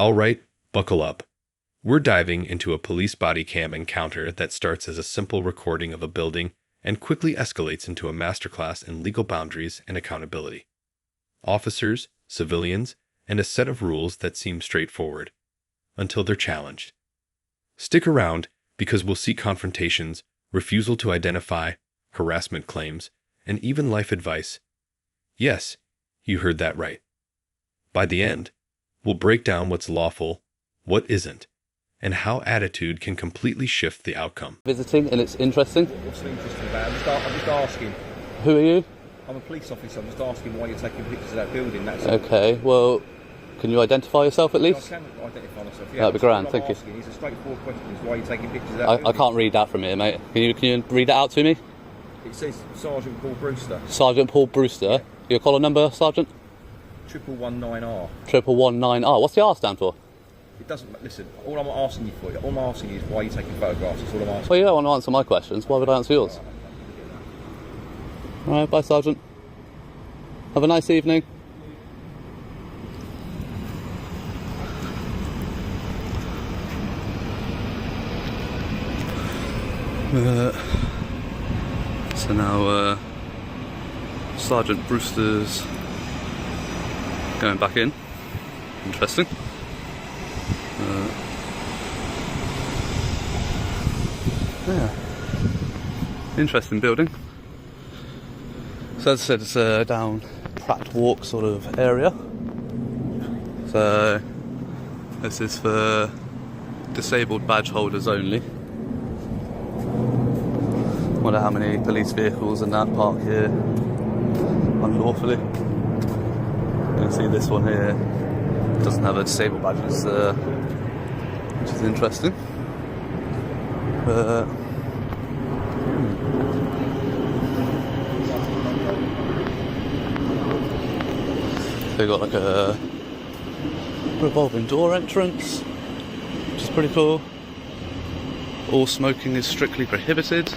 Alright, buckle up. We're diving into a police body cam encounter that starts as a simple recording of a building and quickly escalates into a masterclass in legal boundaries and accountability. Officers, civilians, and a set of rules that seem straightforward, until they're challenged. Stick around because we'll see confrontations, refusal to identify, harassment claims, and even life advice. Yes, you heard that right. By the end, we'll break down what's lawful, what isn't, and how attitude can completely shift the outcome. Visiting, and it's interesting. What's so interesting about it? I'm just asking. Who are you? I'm a police officer. I'm just asking why you're taking pictures of that building. That's okay, well, can you identify yourself at least? I can identify myself, yeah. That'd be grand, thank you. It's a straightforward question. Is why you're taking pictures of that building. I can't read that from here, mate. Can you read that out to me? It says Sergeant Paul Brewster. Sergeant Paul Brewster. Yeah. Your collar number, Sergeant? 119R. 119R. What's the R stand for? It doesn't. Listen. All I'm asking you for, all I'm asking you is why you're taking photographs. That's all I'm asking. Well, you don't want to answer my questions. Why would I answer yours? All right, bye, Sergeant. Have a nice evening. So now Sergeant Brewster's going back in. Interesting. Yeah. Interesting building. So as I said, it's down Pratt Walk sort of area. So this is for disabled badge holders only. Wonder how many police vehicles in that park here unlawfully. You can see this one here doesn't have a disabled badge, which is interesting. They got like a revolving door entrance, which is pretty cool. All smoking is strictly prohibited.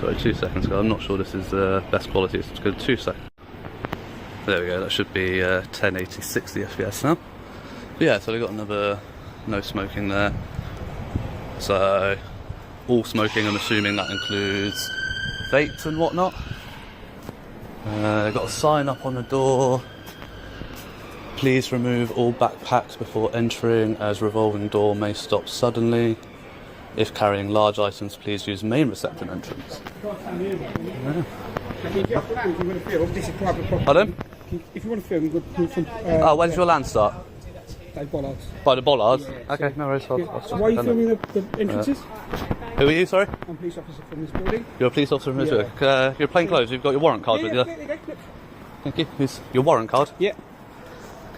Sorry, 2 seconds ago. I'm not sure this is best quality. It's good. 2 seconds. There we go. That should be 1080 60 FPS now. But yeah, so they got another no smoking there. So all smoking, I'm assuming that includes vapes and whatnot. They've got a sign up on the door. Please remove all backpacks before entering, as revolving door may stop suddenly. If carrying large items, please use main reception entrance. Yeah. Pardon? If you want to film, you can from. When does your land start? By bollards. By the bollards? Yeah, okay, no worries. So why are you filming the entrances? Who are you, sorry? I'm a police officer from this building. You're a police officer from this building? You're plain clothes, you've got your warrant card with you? Yeah. Thank you. Who's your warrant card? Yeah.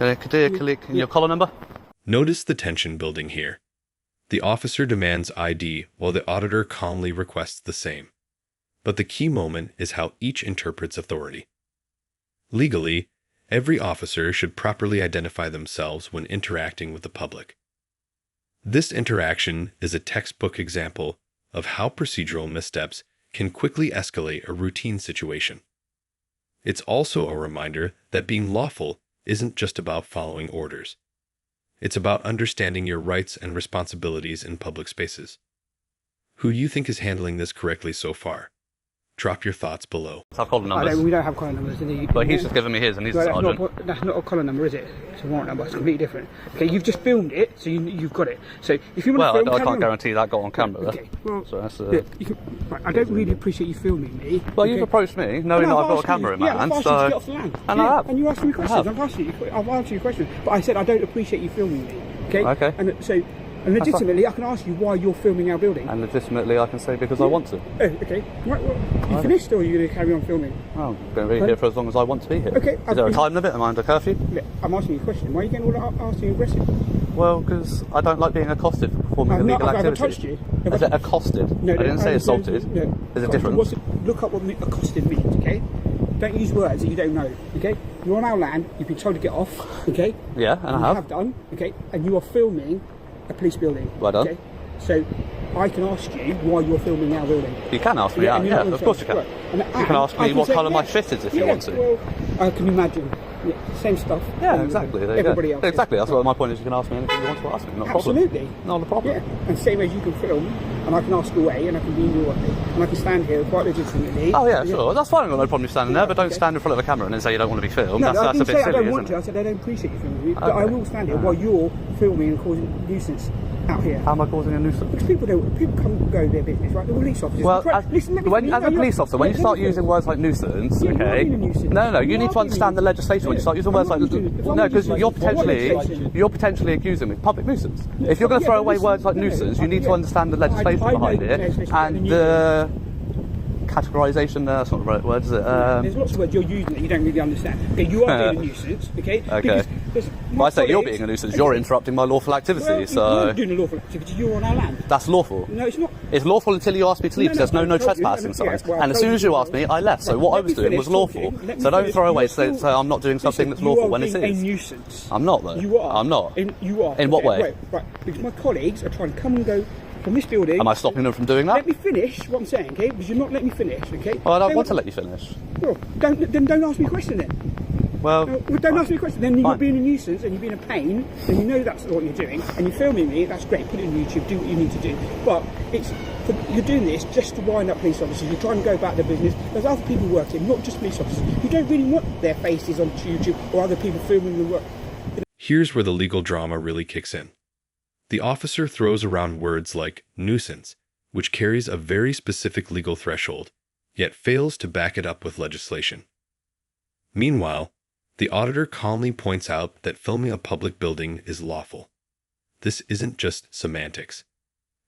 Okay, your collar number? Notice the tension building here. The officer demands ID while the auditor calmly requests the same. But the key moment is how each interprets authority. Legally, every officer should properly identify themselves when interacting with the public. This interaction is a textbook example of how procedural missteps can quickly escalate a routine situation. It's also a reminder that being lawful isn't just about following orders. It's about understanding your rights and responsibilities in public spaces. Who do you think is handling this correctly so far? Drop your thoughts below. Our collar numbers. We don't have collar numbers. But he's just given me his and he's a sergeant. That's not a collar number, is it? It's a warrant number. It's completely different. Okay, you've just filmed it, so you've got it. So if you want to film, I can't guarantee that got on camera. Okay, well, so that's, right, I don't really appreciate you filming me. Well, you've approached me, knowing that I've got a camera in my hand. I've asked you to get off the land. And I have. And you asked me questions. I've answered your questions. But I said I don't appreciate you filming me. Okay. Okay. And legitimately, I can ask you why you're filming our building. And legitimately, I can say because I want to. Oh, okay. Right, well, you finished, or are you going to carry on filming? Oh, I'm going to be here for as long as I want to be here. Okay. Is there a time limit? Am I under curfew? Yeah, I'm asking you a question. Why are you getting all asking aggressive? Well, because I don't like being accosted for performing illegal activity. I've touched you. Is it accosted? No, I didn't say assaulted. No. There's a difference. Look up what accosted means, okay? Don't use words that you don't know, okay? You're on our land, you've been told to get off, okay? Yeah, and I have. You have done, okay? And you are filming a police building. Well done. Okay? So I can ask you why you're filming our building. You can ask me, yeah, of course you can. Right. You can ask me what colour my fit is if you want to. Well, I can imagine. Yeah, same stuff. Yeah, exactly. There you Everybody go. else. Exactly. That's what my point is. You can ask me anything you want to ask me. Not a problem. Absolutely. Not a problem. Yeah, and same as you can film, and I can ask away, and I can be in your way, and I can stand here quite legitimately. Oh yeah, sure. That's fine. I've got no problem standing there, but don't stand in front of a camera and then say you don't want to be filmed. No, that's I a didn't bit say silly, I don't want isn't to. it? I said I don't appreciate you filming me, but I will stand here while you're filming and causing nuisance out here. How am I causing a nuisance? Because people come and go their business, right? The police officers. Well, Listen, as a police officer, when you start using words like nuisance, Yeah, okay? you're being a nuisance. No, you You need are to understand the being- legislation when you start using words like no, because you're potentially accusing me of public nuisance. If you're going to throw away words like nuisance, you need to understand the legislation I know behind the it legislation, and and the categorisation. That's not the right word, is it? There's lots of words you're using that you don't really understand. Okay, you are being a nuisance, okay? Okay. If I say you're being a nuisance, you're interrupting my lawful activity, Well, so... you're doing a lawful activity, you're on our land. That's lawful. No, it's not. It's lawful until you ask me to leave, No, because no, there's no I told you, trespassing yeah, signs. well, And as soon as you asked me, I left. So what I Let was me doing was finish lawful. talking. Let me So don't finish. throw away, You're say still- I'm not doing something that's Listen, lawful when it You are being is. a nuisance. I'm not, though. You are. I'm not. You are. In what way? Wait, right. Because my colleagues are trying to come and go from this building. Am I stopping them from doing that? Let me finish what I'm saying, okay? Because you're not letting me finish, okay? Well, I don't want to let you finish. Well, don't ask me a question then. Well, Well, don't ask me a question. Then you're fine. being a nuisance and you're being a pain, and you know that's what you're doing, and you're filming me. That's great. Put it on YouTube. Do what you need to do. But you're doing this just to wind up police officers. You're trying to go about their business. There's other people working, not just police officers. You don't really want their faces on YouTube or other people filming them work. Here's where the legal drama really kicks in. The officer throws around words like nuisance, which carries a very specific legal threshold, yet fails to back it up with legislation. Meanwhile, the auditor calmly points out that filming a public building is lawful. This isn't just semantics.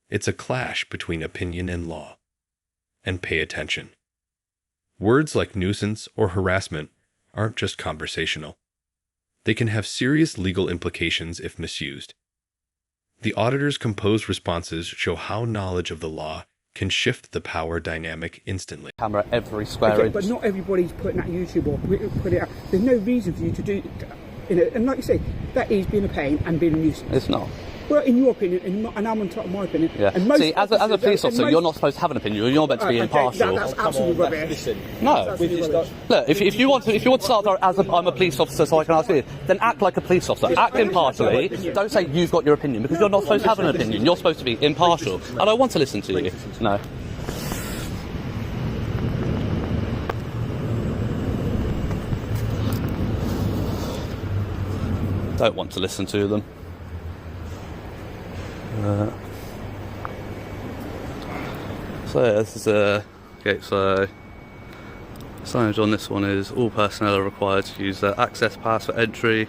It's a clash between opinion and law. And pay attention. Words like nuisance or harassment aren't just conversational. They can have serious legal implications if misused. The auditor's composed responses show how knowledge of the law can shift the power dynamic instantly. camera every square Okay, inch. but not everybody's putting that YouTube or put it out. There's no reason for you to do, and like you say, that is being a pain and being a nuisance. It's not. Well, in your opinion, and I'm on top of my opinion. Yeah. And most See, as a officers- police and officer, most- you're not supposed to have an opinion. You're meant to be Okay, impartial. That's absolutely rubbish. No. Look, if you want to start as I'm a police officer, so I can ask you, then act like a police officer. Act impartially. Don't say you've got your opinion, because you're not supposed to have an opinion. You're supposed to be impartial. I don't want to listen to you. No. Don't want to listen to them. So yeah, this is okay. So signage on this one is all personnel are required to use their access pass for entry.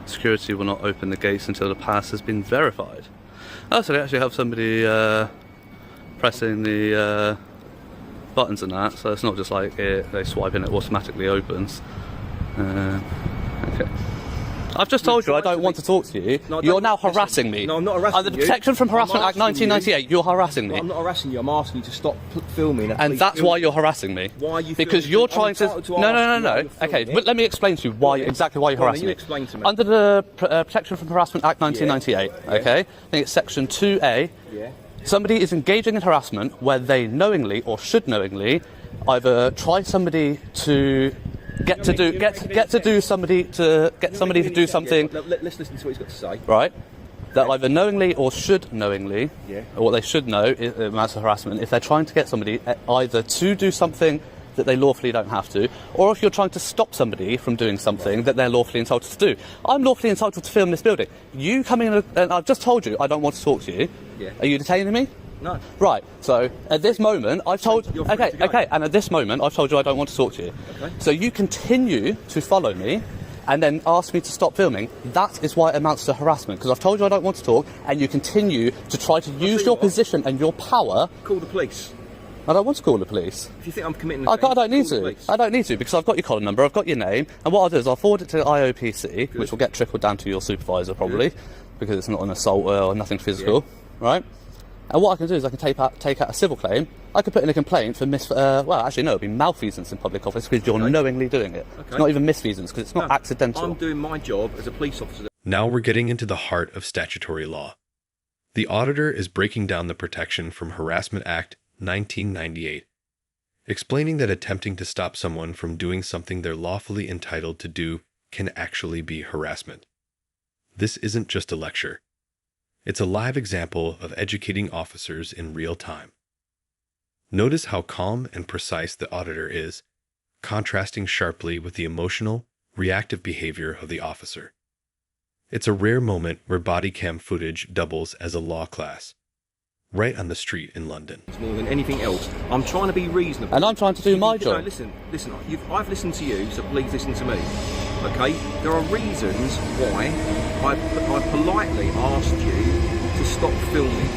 Security will not open the gates until the pass has been verified. Oh, so they actually have somebody pressing the buttons and that, so it's not just like they swipe and it automatically opens. Okay. I've just told you I don't want to talk to you. No, You're don't- now listen. harassing me. No, I'm not harassing Under the you. Protection from I'm Harassment Act asking you- 1998, you're harassing me. I'm not harassing you. I'm asking you to stop filming. And that's why you're harassing me. Why are you Because filming? you're I'm trying to. entitled to No, ask no, no, you why no. you're Okay, filming but it. let me explain to you exactly why you're Go on, harassing you me. explain to me. Under the Protection from Harassment Act 1998, okay, I think it's section 2A. Yeah. Somebody is engaging in harassment where they knowingly or should knowingly either try somebody to get somebody to do something. Let's listen to what he's got to say. Right. That either knowingly or should knowingly, Yeah. or what they should know, amounts to harassment. If they're trying to get somebody either to do something that they lawfully don't have to, or if you're trying to stop somebody from doing something that they're lawfully entitled to do. I'm lawfully entitled to film this building. You come in and I've just told you I don't want to talk to you. Yeah. Are you detaining me? No. Right. So at this moment, I've told. You're free Okay. to go. Okay. And at this moment, I've told you I don't want to talk to you. Okay. So you continue to follow me, and then ask me to stop filming. That is why it amounts to harassment. Because I've told you I don't want to talk, and you continue to try to use your position and your power. Call the police. I don't want to call the police. If you think I'm committing I a crime, don't need call the to. police. I don't need to because I've got your collar number, I've got your name, and what I'll do is I'll forward it to the IOPC, which will get trickled down to your supervisor probably, because it's not an assault or nothing physical, right? And what I can do is I can take out a civil claim. I could put in a complaint for well, actually no, it'd be malfeasance in public office because you're knowingly doing it. It's not even misfeasance because it's not accidental. I'm doing my job as a police officer. Now we're getting into the heart of statutory law. The auditor is breaking down the Protection from Harassment Act 1998. explaining that attempting to stop someone from doing something they're lawfully entitled to do can actually be harassment. This isn't just a lecture. It's a live example of educating officers in real time. Notice how calm and precise the auditor is, contrasting sharply with the emotional, reactive behavior of the officer. It's a rare moment where body cam footage doubles as a law class, right on the street in London. More than anything else, I'm trying to be reasonable. And I'm trying to do my job. No, listen, I've listened to you, so please listen to me. Okay? There are reasons why I politely asked you to stop filming.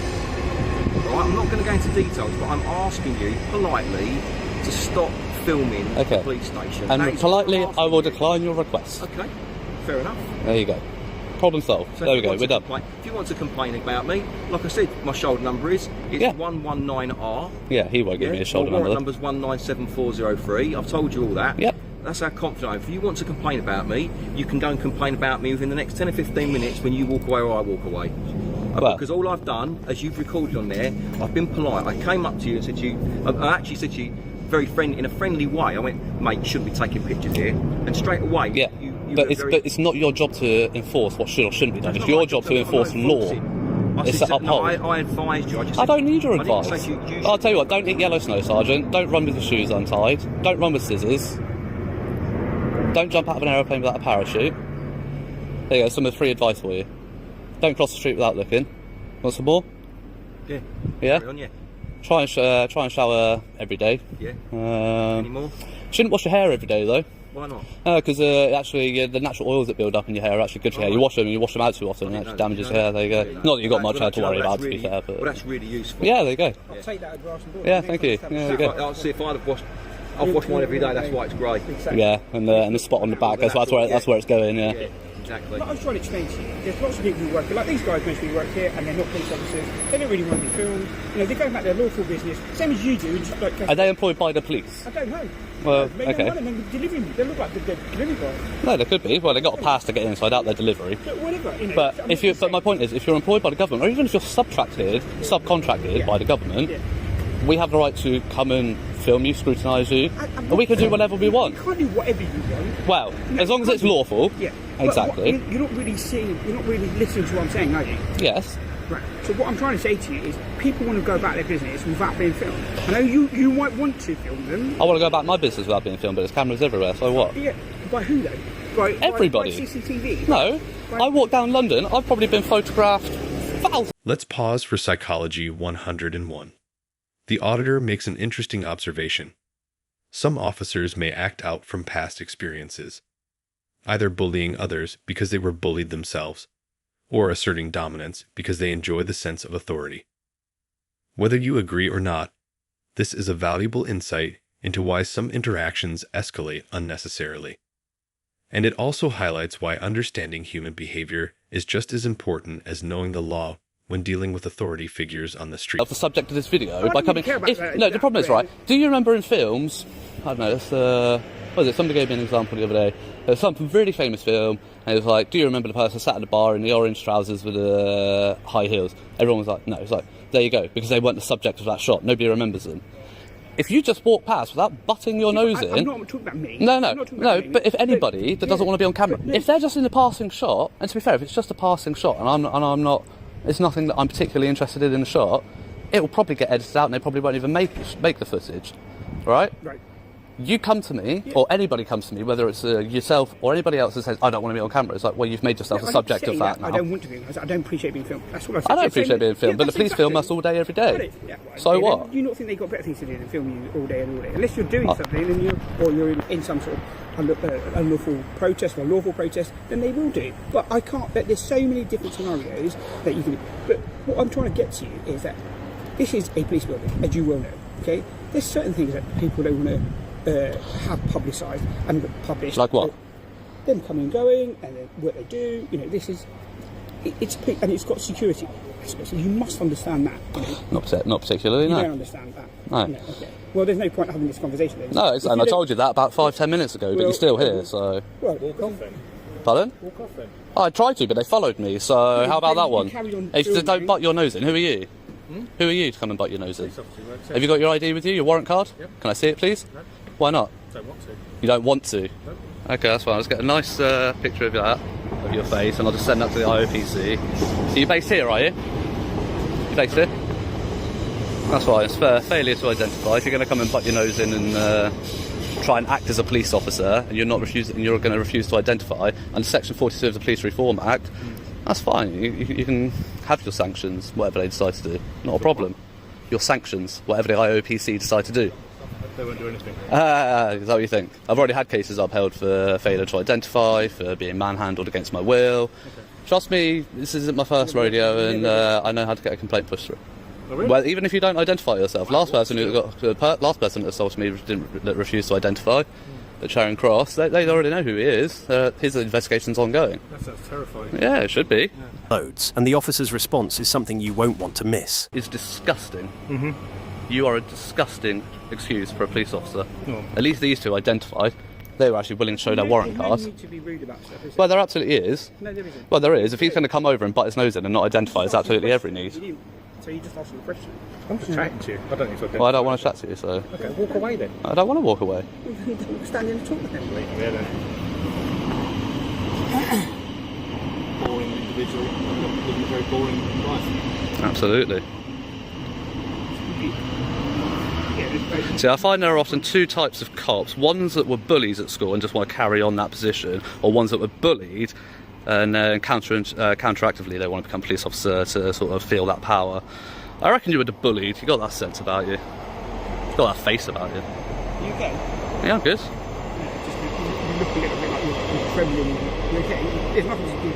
Right? I'm not going to go into details, but I'm asking you politely to stop filming the police station. And politely, I will decline your request. Okay, fair enough. There you go. Problem solved. So there we go, we're done. If you want to complain about me, like I said, my shoulder number is 119R. Yeah, he won't give me a shoulder number. My number's 197403. I've told you all that. Yep. That's how confident. If you want to complain about me, you can go and complain about me within the next 10 or 15 minutes when you walk away or I walk away. Well, because all I've done, as you've recorded on there, I've been polite. I came up to you and said to you, I actually said to you, in a friendly way, I went, mate, you shouldn't be taking pictures here. And straight away, but it's not your job to enforce what should or shouldn't be done. It's your job to enforce law. It's to uphold. No, I advised you. I don't need your advice. I'll tell you what, don't eat yellow snow, Sergeant. Don't run with your shoes untied. Don't run with scissors. Don't jump out of an aeroplane without a parachute. There you go, some of the free advice for you. Don't cross the street without looking. Want some more? Yeah. Yeah? Carry on, yeah. Try and shower every day. Yeah. Any more? Shouldn't wash your hair every day though. Why not? Because actually the natural oils that build up in your hair are actually good for your hair. You wash them out too often and it actually damages your hair. There you go. Not that you've got much hair to worry about, to be fair. But well, that's really useful. Yeah, there you go. I'll take that advice on board. Yeah, thank you. Yeah, there you go. I'll see if I've washed mine every day. That's why it's grey. Exactly. Yeah, and the spot on the back. That's where it's going. Yeah. Exactly. But I was trying to explain to you, there's lots of people who work here, like these guys mostly work here, and they're not police officers. They don't really want to be filmed. You know, they're going about their lawful business, same as you do. Just like, Are they employed by the police? I don't know. Well, maybe okay. One of them delivering. They look like the delivery guy. No, they could be. Well, they got a pass to get in, so I doubt they're delivery. But whatever. You know, But my point is, if you're employed by the government, or even if you're subcontracted by the government, we have the right to come and film you, scrutinise you, and we can do whatever we want. You can't do whatever you want. Well, as long as it's lawful. Yeah. Exactly. You're not really listening to what I'm saying, are you? Yes. Right. So what I'm trying to say to you is, people want to go about their business without being filmed. I know you might want to film them. I want to go about my business without being filmed, but there's cameras everywhere, so what? Yeah. By who though? By everybody. By CCTV? No. I walk down London, I've probably been photographed thousands. Let's pause for Psychology 101. The auditor makes an interesting observation. Some officers may act out from past experiences, either bullying others because they were bullied themselves, or asserting dominance because they enjoy the sense of authority. Whether you agree or not, this is a valuable insight into why some interactions escalate unnecessarily. And it also highlights why understanding human behavior is just as important as knowing the law when dealing with authority figures on the street. The subject of this video, by coming... the problem is, right, do you remember in films, I don't know, what was it, somebody gave me an example the other day, there's some really famous film, and it was like, do you remember the person sat at the bar in the orange trousers with the high heels? Everyone was like, no. It's like, there you go, because they weren't the subject of that shot, nobody remembers them. If you just walk past without butting your nose in... I'm not talking about me. No, but if anybody that doesn't want to be on camera, if they're just in a passing shot, and to be fair, if it's just a passing shot, and I'm not, it's nothing that I'm particularly interested in the shot, it will probably get edited out and they probably won't even make the footage, right? Right. You come to me, or anybody comes to me, whether it's yourself or anybody else that says, I don't want to be on camera, it's like, well, you've made yourself a subject of that now. I don't want to be. I don't appreciate being filmed. That's what I said. I don't appreciate being filmed, but the police film us all day, every day. So what? Do you not think they've got better things to do than film you all day and all day? Unless you're doing something and you're in some sort of unlawful protest or lawful protest, then they will do. But I can't. There's so many different scenarios that you can. But what I'm trying to get to is that this is a police building, as you well know. Okay, there's certain things that people don't want to have publicised and published. Like what? Them coming and going, and what they do. You know, this is and it's got security. So you must understand that. You know? Not particularly. You no. don't understand that. No. No. Okay. Well, there's no point having this conversation then. No, and I told you that about 5-10 minutes ago, but you're still here. So. Well, Pardon? Walk off then. I tried to, but they followed me. So how about that one? carried on If they don't filming. butt your nose in, who are you? Who are you to come and bite your nose in? Have you got your ID with you, your warrant card? Yep. Can I see it, please? No. Why not? Don't want to. You don't want to? No. Okay, that's fine. Let's get a nice picture of that, of your face, and I'll just send that to the IOPC. Are you based here, are you? You based here? That's fine. It's failure to identify. If you're going to come and butt your nose in and try and act as a police officer, and you're going to refuse to identify under Section 42 of the Police Reform Act, that's fine. You can have your sanctions, whatever they decide to do. Not a problem. Your sanctions, whatever the IOPC decide to do. They won't do anything. Is that what you think? I've already had cases upheld for failure to identify, for being manhandled against my will. Okay. Trust me, this isn't my first rodeo, and I know how to get a complaint pushed through. Oh, really? Well, even if you don't identify yourself, last person that assaulted me that refused to identify, at Charing Cross, they already know who he is. His investigation's ongoing. That's terrifying. Yeah, it should be. Loads, and the officer's response is something you won't want to miss. It's disgusting. You are a disgusting excuse for a police officer. Oh. At least these two identified. They were actually willing to show their warrant card. There's no need to be rude about stuff, is Well, there absolutely is. No, there isn't. Well, there is. If he's going to come over and bite his nose in and not identify, there's absolutely every need. So you just asked me a question. I'm just chatting to you. I don't need to. Well, I don't want to chat to you, so Okay, walk away then. I don't want to walk away. Don't stand in and talk with him. Leave me there then. Boring individual. Living a very boring life. Absolutely. See, I find there are often two types of cops. Ones that were bullies at school and just want to carry on that position, or ones that were bullied and counteractively they want to become a police officer to sort of feel that power. I reckon you were the bullied. You got that sense about you. You got that face about you. You okay? Yeah, I'm good. Just you're looking at it like you're trembling. You okay? There's nothing to be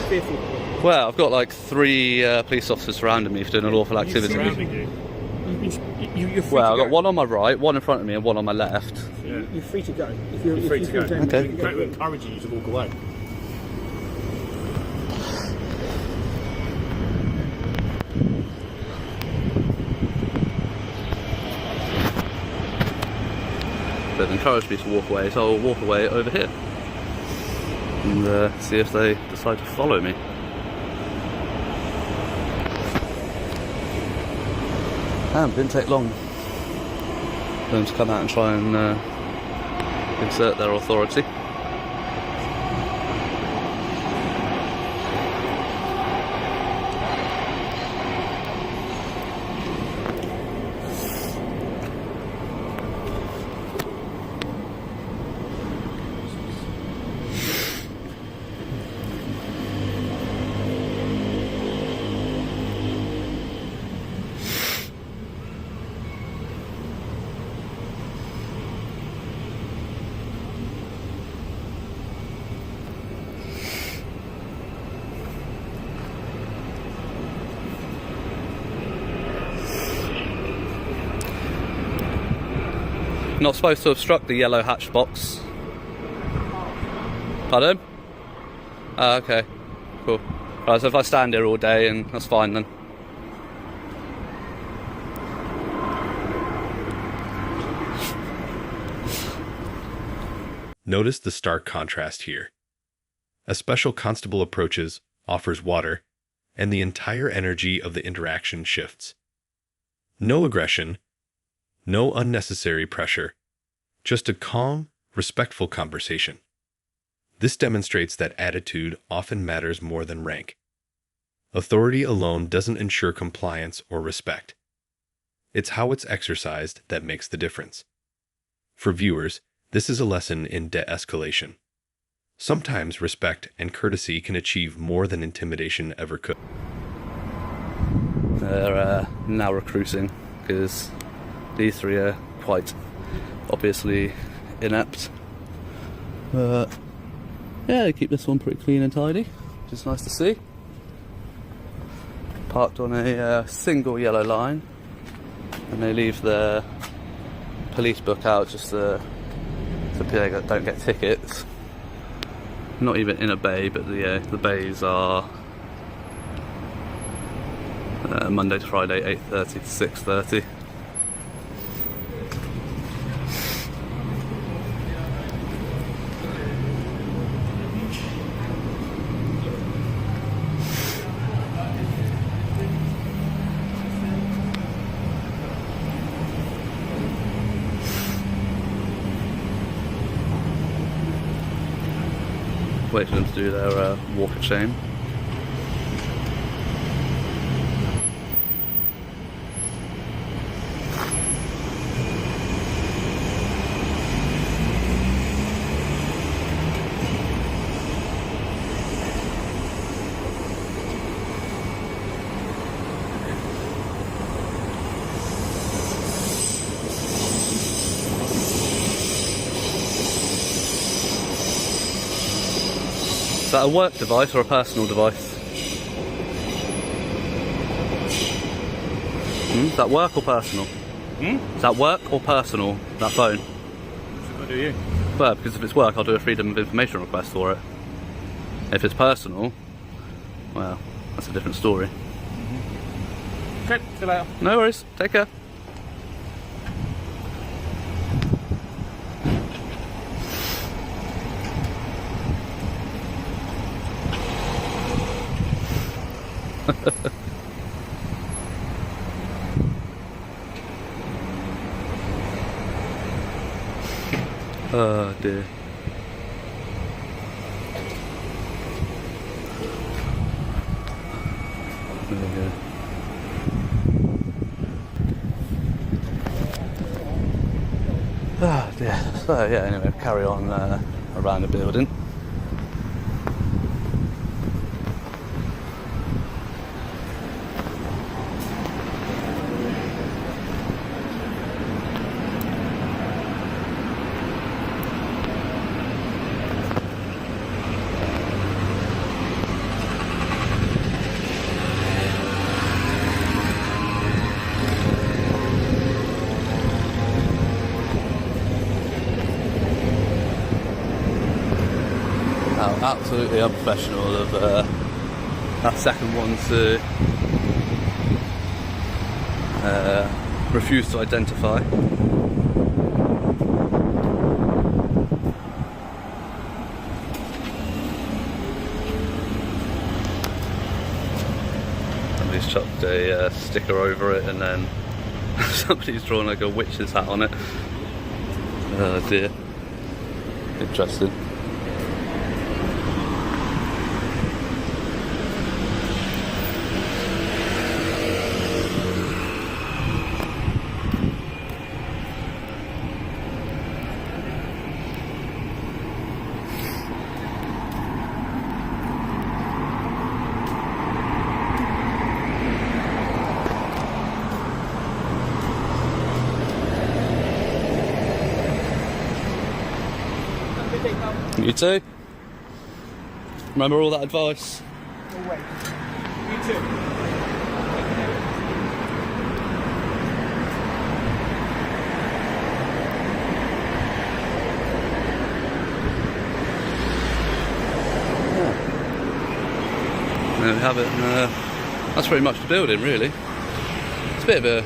fearful. Well, I've got like 3 police officers surrounding me for doing an awful activity. Surrounding you. You're free Well, to I've go. got one on my right, one in front of me, and one on my left. Yeah. You're free to go. If you're Free to go. Okay. We're encouraging you to walk away. They've encouraged me to walk away, so I'll walk away over here and see if they decide to follow me. Didn't take long for them to come out and try and exert their authority. Not supposed to obstruct the yellow hatch box. Pardon? Oh, okay. Cool. Right, so if I stand here all day, and that's fine then. Notice the stark contrast here. A special constable approaches, offers water, and the entire energy of the interaction shifts. No aggression, no unnecessary pressure, just a calm, respectful conversation. This demonstrates that attitude often matters more than rank. Authority alone doesn't ensure compliance or respect. It's how it's exercised that makes the difference. For viewers, this is a lesson in de-escalation. Sometimes respect and courtesy can achieve more than intimidation ever could. They're now recruiting because these 3 are quite obviously inept. Yeah, they keep this one pretty clean and tidy, which is nice to see. Parked on a single yellow line, and they leave their police book out just so people don't get tickets. Not even in a bay, but the bays are Monday to Friday, 8:30 to 6:30. wait for them to do their walk of shame. Is that a work device or a personal device? Is that work or personal? Is that work or personal, that phone? What do you? Well, because if it's work, I'll do a freedom of information request for it. If it's personal, well, that's a different story. Okay, see you later. No worries, take care. Oh dear. There we go. Oh dear. So yeah, anyway, carry on around the building. Absolutely unprofessional of that second one to refuse to identify. Somebody's chucked a sticker over it, and then somebody's drawn like a witch's hat on it. Oh dear. Interesting. You too? Remember all that advice? Oh, wait. You too. There we have it. That's pretty much the building, really. It's a bit of a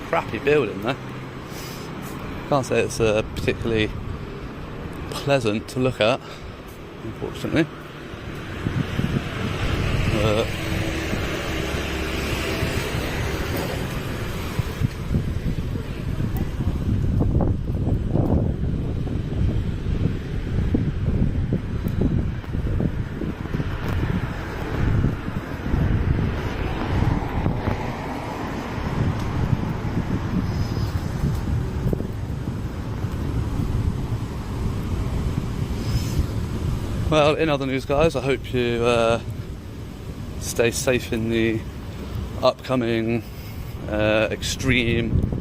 crappy building, though. Can't say it's particularly pleasant to look at, unfortunately. Well, in other news, guys, I hope you stay safe in the upcoming extreme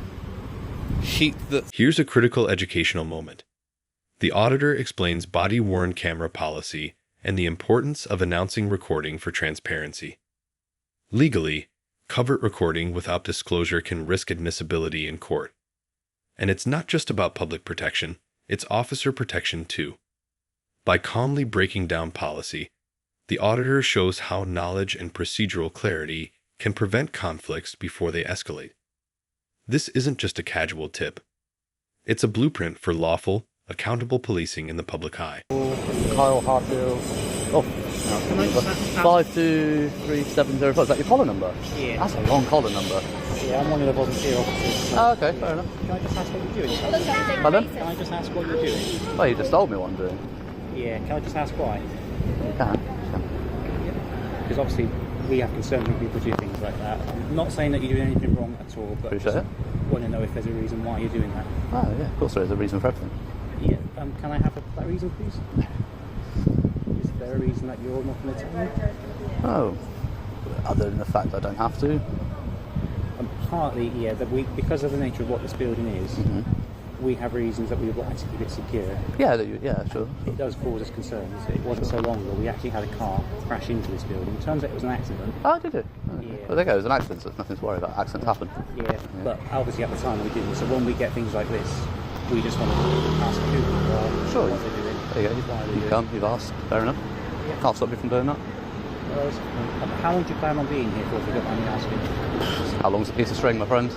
heat that... Here's a critical educational moment. The auditor explains body-worn camera policy and the importance of announcing recording for transparency. Legally, covert recording without disclosure can risk admissibility in court. And it's not just about public protection, it's officer protection too. By calmly breaking down policy, the auditor shows how knowledge and procedural clarity can prevent conflicts before they escalate. This isn't just a casual tip. It's a blueprint for lawful, accountable policing in the public eye. Kyle Harfield. Oh, 523705. Is that your collar number? Yeah. That's a long collar number. Yeah, I'm one of the volunteer officers. Oh, okay, fair enough. Can I just ask what you're doing? Pardon? Can I just ask what you're doing? Well, you just told me what I'm doing. Yeah, can I just ask why? You can. Because obviously we have concerns when people do things like that. I'm not saying that you're doing anything wrong at all, but Appreciate it. want to know if there's a reason why you're doing that. Oh, yeah, of course there is a reason for everything. Yeah. Can I have that reason, please? Is there a reason that you're not going to tell me? Oh, other than the fact that I don't have to. Partly, yeah, that because of the nature of what this building is, we have reasons that we would like to keep it secure. Yeah, sure. It does cause us concerns. It wasn't so long ago we actually had a car crash into this building. It turns out it was an accident. Oh, did it? Oh, Yeah. Well, there you go. It was an accident, so there's nothing to worry about. Accidents happen. Yeah, but obviously at the time we didn't. So when we get things like this, we just want to ask who people are, Sure. what they're doing. There you go. why they're You've doing come, you've asked. Fair enough. Yeah. Can't stop you from doing that. How long do you plan on being here for, if you don't mind me asking? How long's a piece of string, my friend?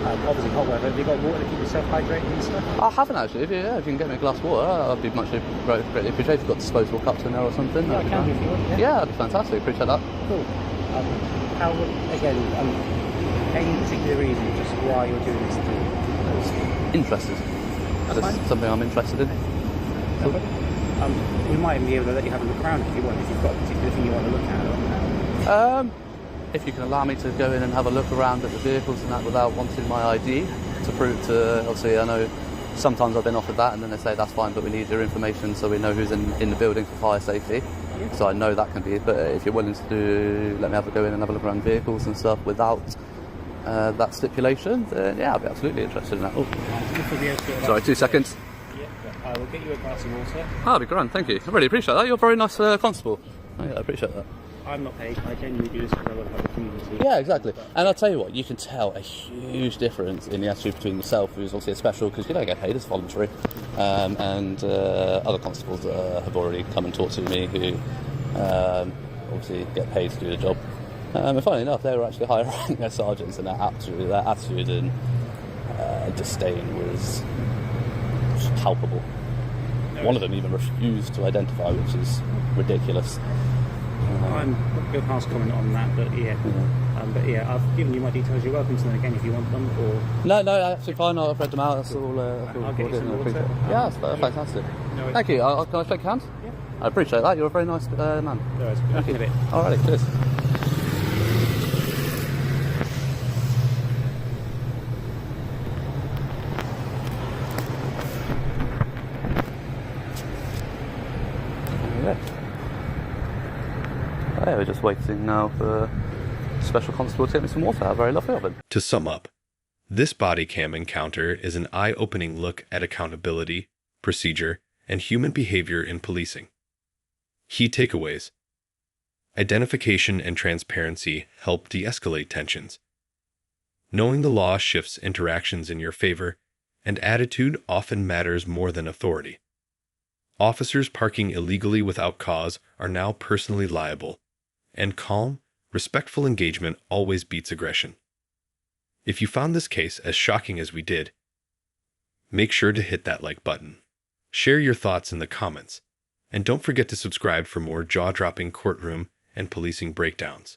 Obviously hot weather. Have you got water to keep yourself hydrated and stuff? I haven't actually. If you can get me a glass of water, I'd be much greatly appreciated. If you've got disposable cups in there or something. Yeah, I can if you want. Yeah, that'd be fantastic. Appreciate that. Cool. How, again, any particular reason just why you're doing this thing? Interested. Just something I'm interested in. We might even be able to let you have a look around if you want, if you've got a particular thing you want to look at. If you can allow me to go in and have a look around at the vehicles and that without wanting my ID to prove to, obviously I know sometimes I've been offered that and then they say that's fine but we need your information so we know who's in the building for fire safety. Yeah. So I know that can be it, but if you're willing to let me go in and have a look around vehicles and stuff without that stipulation, then yeah, I'll be absolutely interested in that. Oh. Sorry, 2 seconds. Yeah, I will get you a glass of water. That'd be grand, thank you. I really appreciate that. You're a very nice constable. Oh, yeah, I appreciate that. I'm not paid. I genuinely do this because I want to help the community. Yeah, exactly. And I'll tell you what, you can tell a huge difference in the attitude between yourself, who's obviously a special, because you don't get paid, it's voluntary, and other constables that have already come and talked to me who obviously get paid to do the job. And funny enough, they were actually higher ranking their sergeants, and their attitude and disdain was palpable. One of them even refused to identify, which is ridiculous. I'm not going to pass comment on that, but yeah. But yeah, I've given you my details. You're welcome to them again if you want them. Or No, absolutely fine. I've read them out. That's all. I'll get you some water. Yeah, that's fantastic. No worries. Thank you. Can I shake hands? Yeah. I appreciate that. You're a very nice man. No worries. Thank you. In a bit. Alrighty, cheers. Yeah, we're just waiting now for Special Constable to get me some water. How very lovely of him. To sum up, this body cam encounter is an eye-opening look at accountability, procedure, and human behavior in policing. Key takeaways: identification and transparency help de-escalate tensions. Knowing the law shifts interactions in your favor, and attitude often matters more than authority. Officers parking illegally without cause are now personally liable, and calm, respectful engagement always beats aggression. If you found this case as shocking as we did, make sure to hit that like button. Share your thoughts in the comments, and don't forget to subscribe for more jaw-dropping courtroom and policing breakdowns.